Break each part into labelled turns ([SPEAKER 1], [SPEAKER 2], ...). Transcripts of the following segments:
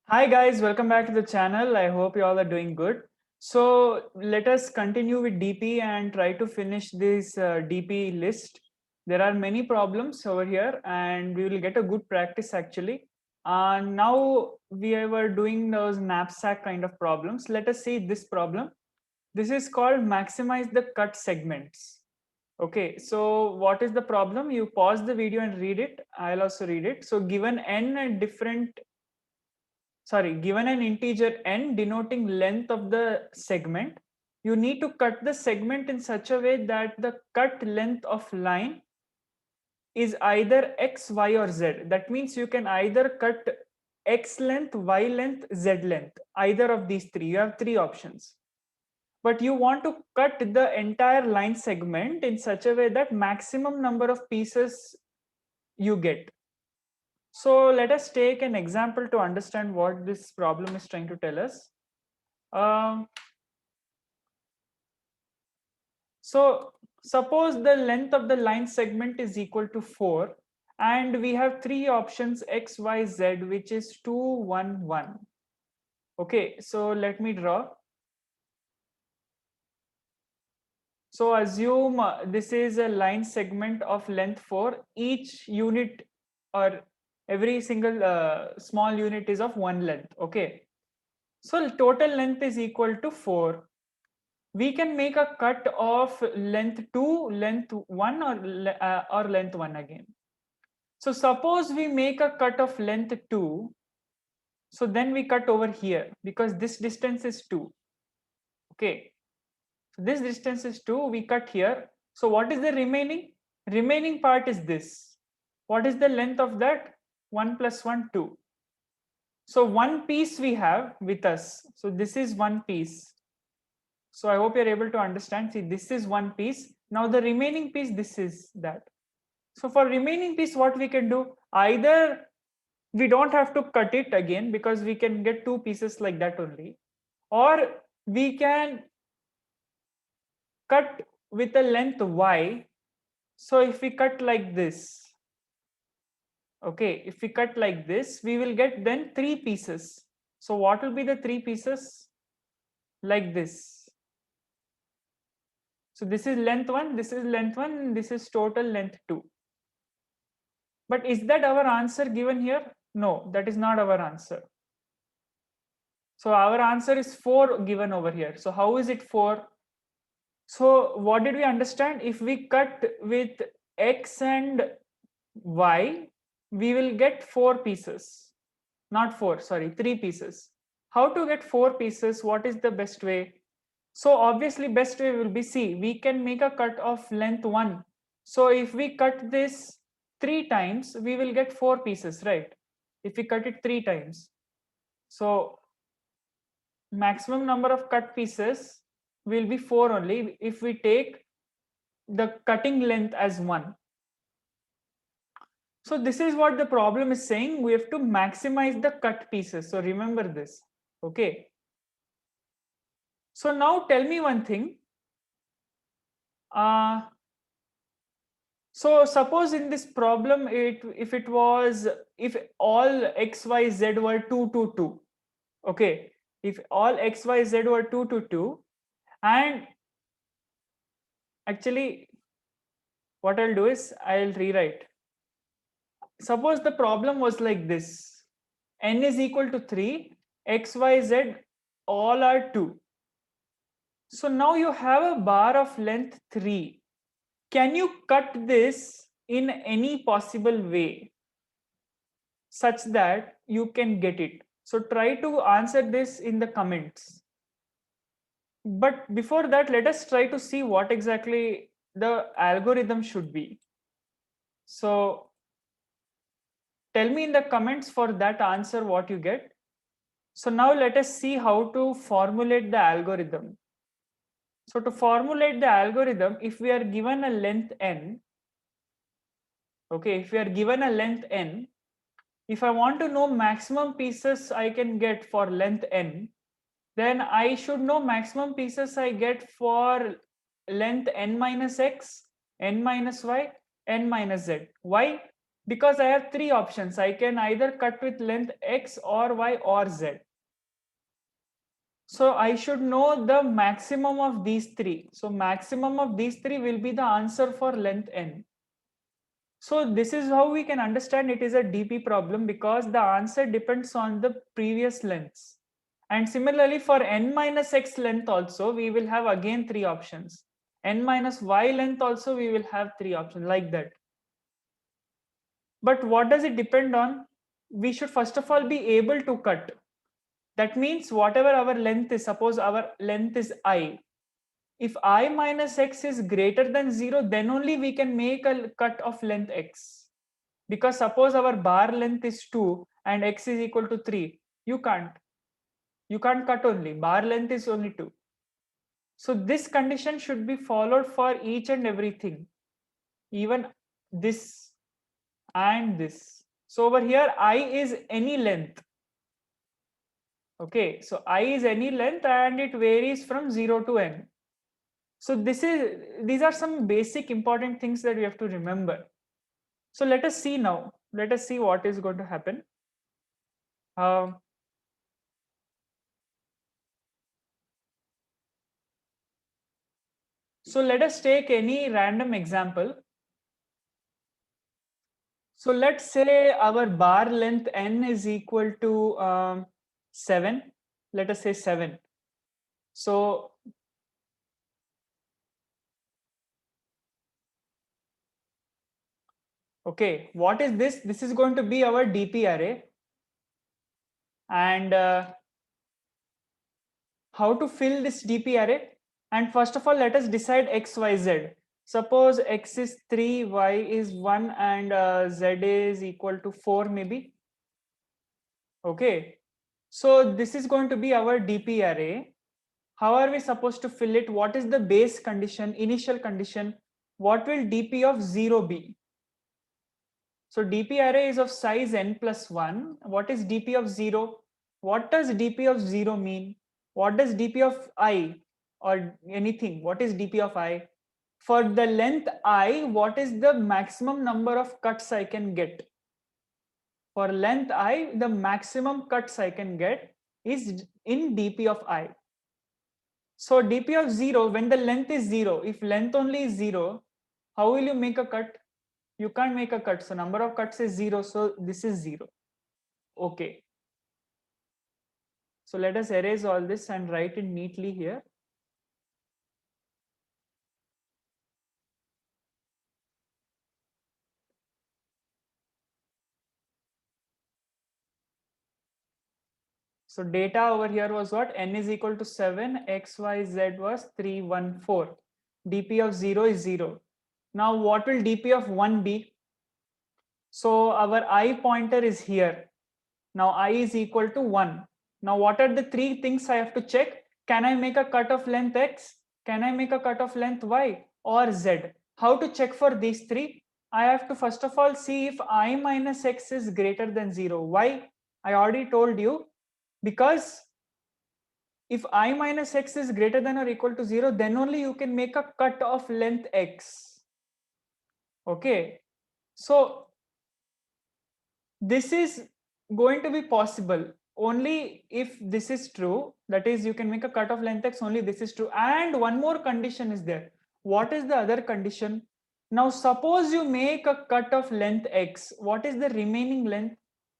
[SPEAKER 1] Hi guys, welcome back to the channel. I hope you all are doing good. So let us continue with DP and try to finish this DP list. There are many problems over here and we will get a good practice actually. Now we were doing those knapsack kind of problems. Let us see this problem. This is called maximize the cut segments. Okay, so what is the problem? You pause the video and read it. I'll also read it. So given n different given an integer n denoting length of the segment, you need to cut the segment in such a way that the cut length of line is either x, y, or z. That means you can either cut x length, y length, z length, either of these three. You have three options. But you want to cut the entire line segment in such a way that maximum number of pieces you get. So let us take an example to understand what this problem is trying to tell us. Um, so suppose the length of the line segment is equal to 4 and we have three options x, y, z, which is 2, 1, 1. Okay, so let me draw. So assume this is a line segment of length 4. Each unit or every single small unit is of 1 length. Okay, so total length is equal to 4. We can make a cut of length 2, length 1, or length 1 again. So suppose we make a cut of length 2, so then we cut over here because this distance is 2. Okay, so this distance is 2, we cut here. So what is the remaining? Remaining part is this. What is the length of that? 1 plus 1, 2. So one piece we have with us. So this is one piece. So I hope you're able to understand. See, this is one piece. Now the remaining piece, this is that. So for remaining piece, what we can do, either we don't have to cut it again because we can get two pieces like that only, or we can cut with a length y. So if we cut like this, okay, if we cut like this, we will get then three pieces. So what will be the three pieces? Like this. So this is length 1, this is length 1, and this is total length 2. But is that our answer given here? No, that is not our answer. So our answer is 4 given over here. So how is it 4? So what did we understand? If we cut with x and y, we will get 4 pieces. Not 4, sorry, 3 pieces. How to get 4 pieces? What is the best way? So obviously best way will be C. We can make a cut of length 1. So if we cut this 3 times, we will get 4 pieces, right? If we cut it 3 times. So maximum number of cut pieces will be 4 only if we take the cutting length as 1. So this is what the problem is saying. We have to maximize the cut pieces. So remember this. Okay. So now tell me one thing. So suppose in this problem, if all x, y, z were 2, 2, 2. Okay. If all x, y, z were 2, 2, 2, and actually what I'll do is I'll rewrite. Suppose the problem was like this. N is equal to 3, x, y, z all are 2. So now you have a bar of length 3. Can you cut this in any possible way such that you can get it? So try to answer this in the comments. But before that, let us try to see what exactly the algorithm should be. So tell me in the comments for that answer what you get. So now let us see how to formulate the algorithm. So to formulate the algorithm, if we are given a length n, okay, if we are given a length n, if I want to know maximum pieces I can get for length n, then I should know maximum pieces I get for length n minus x, n minus y, n minus z. Why? Because I have three options. I can either cut with length X or Y or Z. So I should know the maximum of these three. So maximum of these three will be the answer for length N. So this is how we can understand it is a DP problem, because the answer depends on the previous lengths. And similarly for N minus X length also, we will have again three options. N minus Y length also we will have three options like that. But what does it depend on? We should first of all be able to cut. That means whatever our length is, suppose our length is I. If I minus X is greater than 0, then only we can make a cut of length X. Because suppose our bar length is 2 and X is equal to 3, you can't. You can't cut only. Bar length is only 2. So this condition should be followed for each and everything. Even this and this. So over here, I is any length. Okay, so I is any length and it varies from 0 to n. So these are some basic important things that we have to remember. So let us see now. Let us see what is going to happen. So let us take any random example. So let's say our bar length n is equal to 7. Let us say 7. So okay, what is this? This is going to be our DP array. And how to fill this DP array? And first of all, let us decide x, y, z. Suppose x is 3, y is 1, and z is equal to 4 maybe. Okay, so this is going to be our DP array. How are we supposed to fill it? What is the base condition, initial condition? What will DP of 0 be? So DP array is of size n plus 1. What is DP of 0? What does DP of 0 mean? What does DP of I or anything? What is DP of I? For the length I, what is the maximum number of cuts I can get? For length I, the maximum cuts I can get is in DP of I. So DP of 0, when the length is 0, if length only is 0, how will you make a cut? You can't make a cut. So number of cuts is 0. So this is 0. Okay. So let us erase all this and write it neatly here. So data over here was what? N is equal to 7, X, Y, Z was 3, 1, 4. DP of 0 is 0. Now what will DP of 1 be? So our I pointer is here. Now I is equal to 1. Now what are the three things I have to check? Can I make a cut of length X? Can I make a cut of length Y or Z? How to check for these three? I have to first of all see if I minus X is greater than 0. Why? I already told you, because if I minus X is greater than or equal to 0, then only you can make a cut of length X. Okay. So this is going to be possible only if this is true. That is, you can make a cut of length X, only this is true. And one more condition is there. What is the other condition? Now suppose you make a cut of length X. What is the remaining length?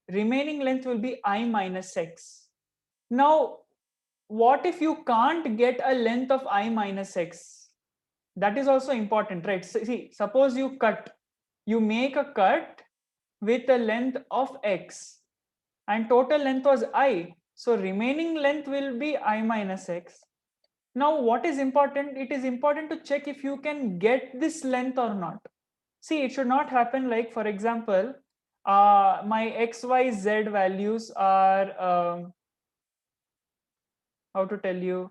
[SPEAKER 1] Remaining length will be I minus X. Now what if you can't get a length of I minus X? That is also important, right? So, see, suppose you make a cut with a length of X and total length was I. So remaining length will be I minus X. Now what is important? It is important to check if you can get this length or not. See, it should not happen like, for example, my X, Y, Z values are, how to tell you,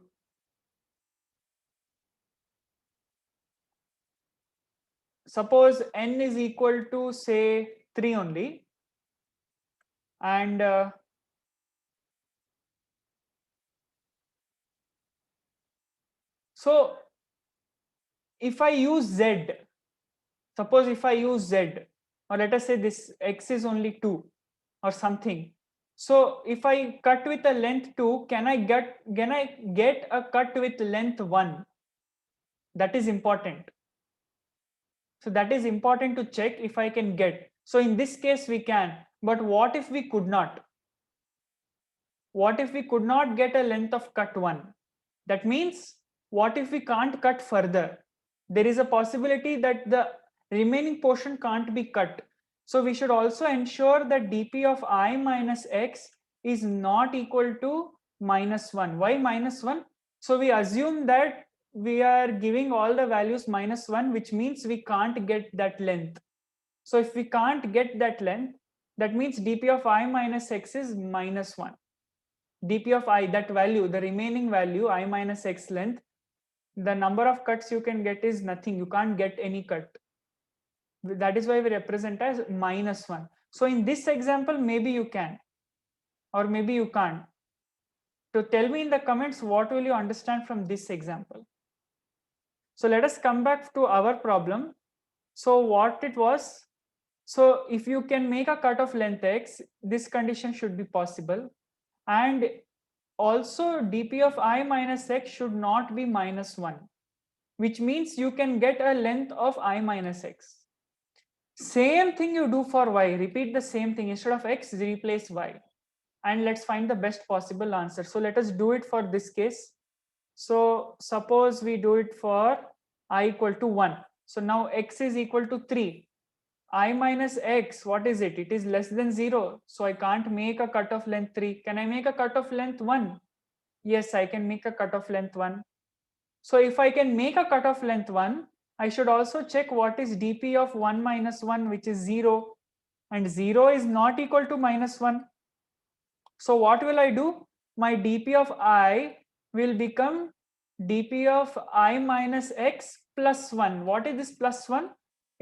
[SPEAKER 1] suppose n is equal to say 3 only, and so if I use Z, suppose if I use Z, or let us say this x is only 2 or something. So if I cut with a length 2, can I get a cut with length 1? That is important. So that is important to check if I can get. So in this case we can, but what if we could not? What if we could not get a length of cut 1? That means what if we can't cut further? There is a possibility that the remaining portion can't be cut. So we should also ensure that dp of I minus x is not equal to -1. Why -1? So we assume that we are giving all the values -1, which means we can't get that length. So if we can't get that length, that means dp of I minus x is -1. dp of I, that value, the remaining value, I minus x length, the number of cuts you can get is nothing. You can't get any cut. That is why we represent as -1. So in this example, maybe you can, or maybe you can't. So tell me in the comments, what will you understand from this example? So let us come back to our problem. So what it was, so if you can make a cut of length x, this condition should be possible. And also dp of I minus x should not be -1, which means you can get a length of I minus x. Same thing you do for y, repeat the same thing. Instead of x, replace y. And let's find the best possible answer. So let us do it for this case. So suppose we do it for I equal to 1. So now x is equal to 3. I minus x, what is it? It is less than 0. So I can't make a cut of length 3. Can I make a cut of length 1? Yes, I can make a cut of length 1. So if I can make a cut of length 1, I should also check what is dp of 1 minus 1, which is 0. And 0 is not equal to -1. So what will I do? My dp of I will become dp of I minus x plus 1. What is this plus 1?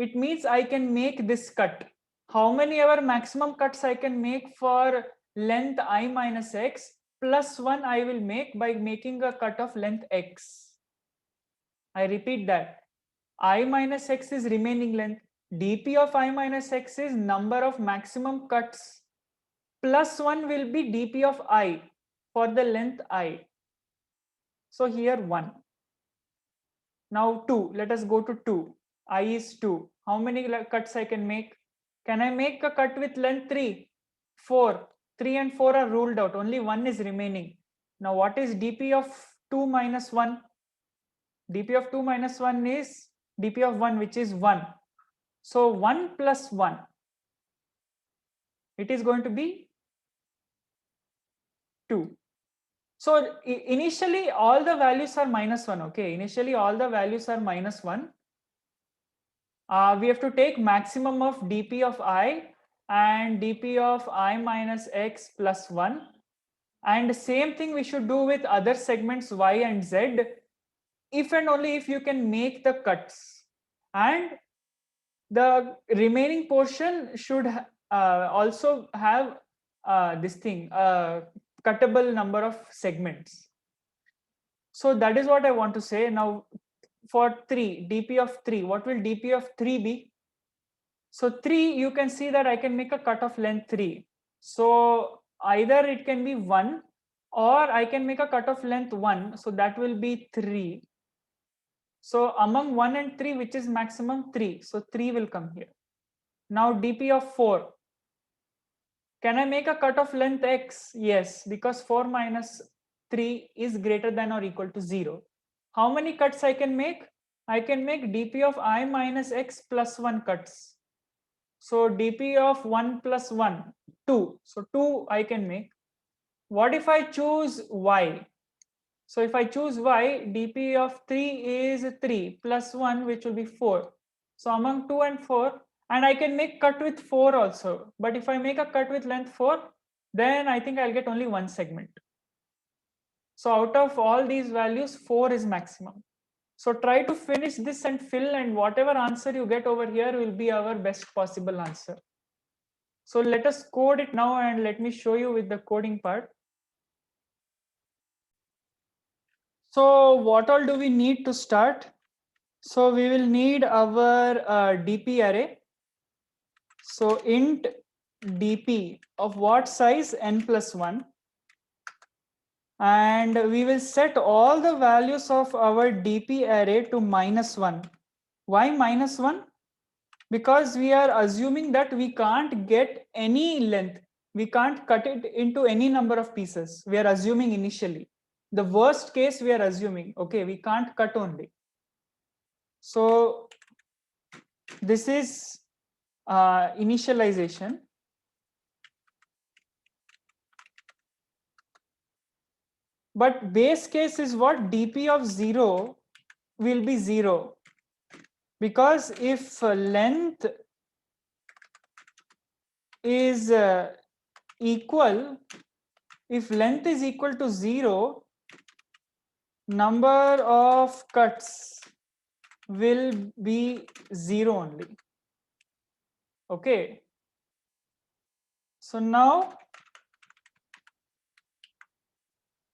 [SPEAKER 1] It means I can make this cut. How many ever maximum cuts I can make for length I minus x plus 1 I will make by making a cut of length x. I repeat that. I minus x is remaining length. dp of I minus x is number of maximum cuts. Plus 1 will be dp of I for the length I. So here 1. Now 2. Let us go to 2. I is 2. How many cuts I can make? Can I make a cut with length 3? 4. 3 and 4 are ruled out. Only 1 is remaining. Now what is dp of 2 minus 1? dp of 2 minus 1 is dp of 1, which is 1. So 1 plus 1. It is going to be 2. So initially all the values are -1. Okay, initially all the values are -1. We have to take maximum of dp of I and dp of I minus x plus 1. And same thing we should do with other segments y and z, if and only if you can make the cuts. And the remaining portion should also have this thing, cuttable number of segments. So that is what I want to say. Now for 3, dp of 3, what will dp of 3 be? So 3, you can see that I can make a cut of length 3. So either it can be 1 or I can make a cut of length 1. So that will be 3. So among 1 and 3, which is maximum? 3. So 3 will come here. Now dp of 4. Can I make a cut of length x? Yes, because 4 minus 3 is greater than or equal to 0. How many cuts I can make? I can make dp of I minus x plus 1 cuts. So dp of 1 plus 1, 2. So 2 I can make. What if I choose y? So if I choose y, dp of 3 is 3 plus 1, which will be 4. So among 2 and 4, and I can make cut with 4 also. But if I make a cut with length 4, then I think I'll get only one segment. So out of all these values, 4 is maximum. So try to finish this and fill, and whatever answer you get over here will be our best possible answer. So let us code it now, and let me show you with the coding part. So what all do we need to start? So we will need our dp array. So int dp of what size? N plus 1. And we will set all the values of our dp array to -1. Why -1? Because we are assuming that we can't get any length. We can't cut it into any number of pieces. We are assuming initially. The worst case we are assuming, okay, we can't cut only. So this is initialization. But base case is what? dp of 0 will be 0. Because if length is equal, if length is equal to 0, number of cuts will be 0 only. Okay. So now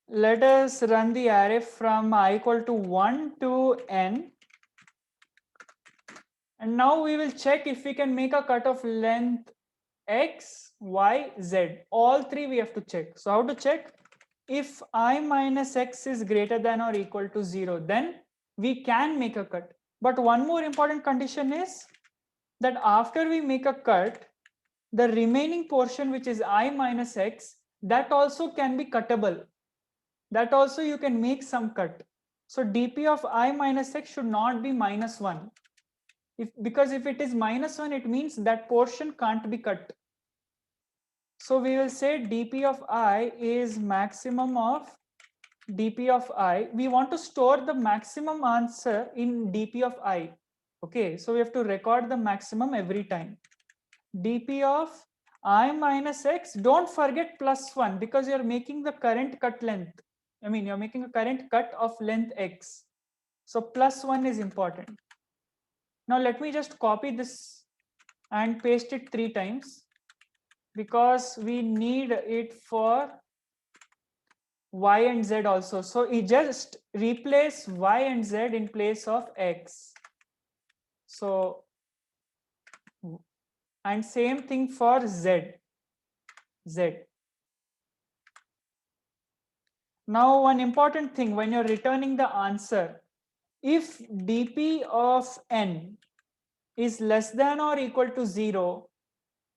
[SPEAKER 1] let us run the array from I equal to 1 to n. And now we will check if we can make a cut of length x, y, z. All three we have to check. So how to check? If I minus x is greater than or equal to 0, then we can make a cut. But one more important condition is that after we make a cut, the remaining portion, which is I minus x, that also can be cuttable. That also you can make some cut. So dp of I minus x should not be -1. Because if it is -1, it means that portion can't be cut. So we will say dp of I is maximum of dp of I. We want to store the maximum answer in dp of I. Okay, so we have to record the maximum every time. dp of I minus x, don't forget +1 because you're making the current cut length. I mean, you're making a current cut of length x. So +1 is important. Now let me just copy this and paste it 3 times because we need it for y and z also. So we just replace y and z in place of x. So, and same thing for z. Now one important thing when you're returning the answer, if dp of n is less than or equal to 0,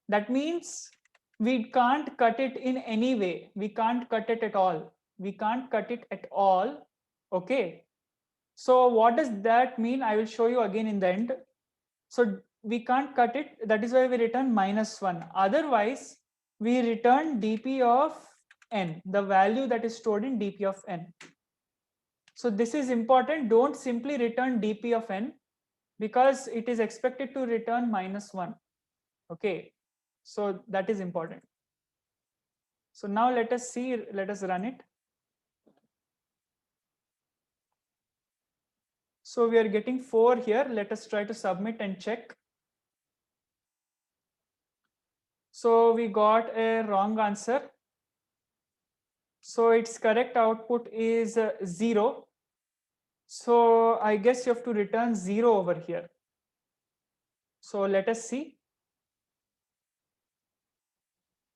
[SPEAKER 1] that means we can't cut it in any way. We can't cut it at all. We can't cut it at all. Okay. So what does that mean? I will show you again in the end. So we can't cut it. That is why we return -1. Otherwise, we return dp of n, the value that is stored in dp of n. So this is important. Don't simply return dp of n because it is expected to return -1. Okay. So that is important. So now let us see, let us run it. So we are getting 4 here. Let us try to submit and check. So we got a wrong answer. So its correct output is 0. So I guess you have to return 0 over here. So let us see.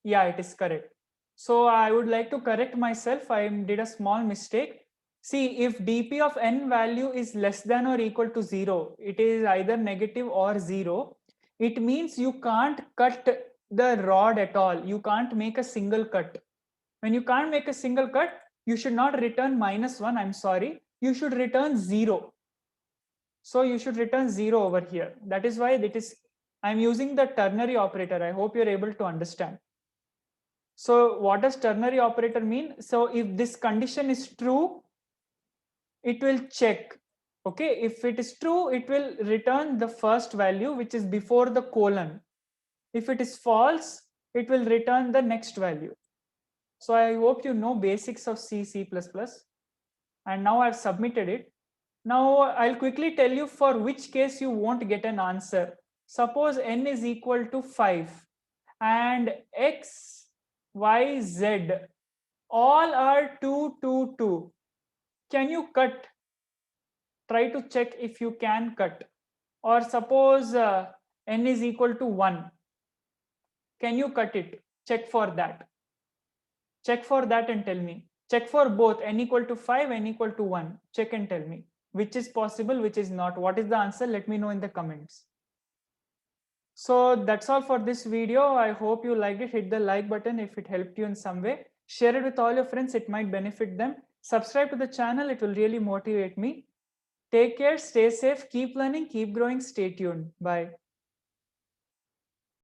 [SPEAKER 1] Yeah, it is correct. So I would like to correct myself. I did a small mistake. See, if dp of n value is less than or equal to 0, it is either negative or 0. It means you can't cut the rod at all. You can't make a single cut. When you can't make a single cut, you should not return -1. I'm sorry. You should return 0. So you should return 0 over here. That is why I'm using the ternary operator. I hope you're able to understand. So what does ternary operator mean? So if this condition is true, it will check. Okay, if it is true, it will return the first value, which is before the colon. If it is false, it will return the next value. So I hope you know basics of C, C++. And now I've submitted it. Now I'll quickly tell you for which case you won't get an answer. Suppose n is equal to 5 and x, y, z all are 2, 2, 2. Can you cut? Try to check if you can cut. Or suppose n is equal to 1 Can you cut it? Check for that. Check for that and tell me. Check for both n equal to 5, n equal to 1. Check and tell me which is possible, which is not. What is the answer? Let me know in the comments. So that's all for this video. I hope you liked it. Hit the like button if it helped you in some way. Share it with all your friends. It might benefit them. Subscribe to the channel. It will really motivate me. Take care. Stay safe. Keep learning. Keep growing. Stay tuned. Bye.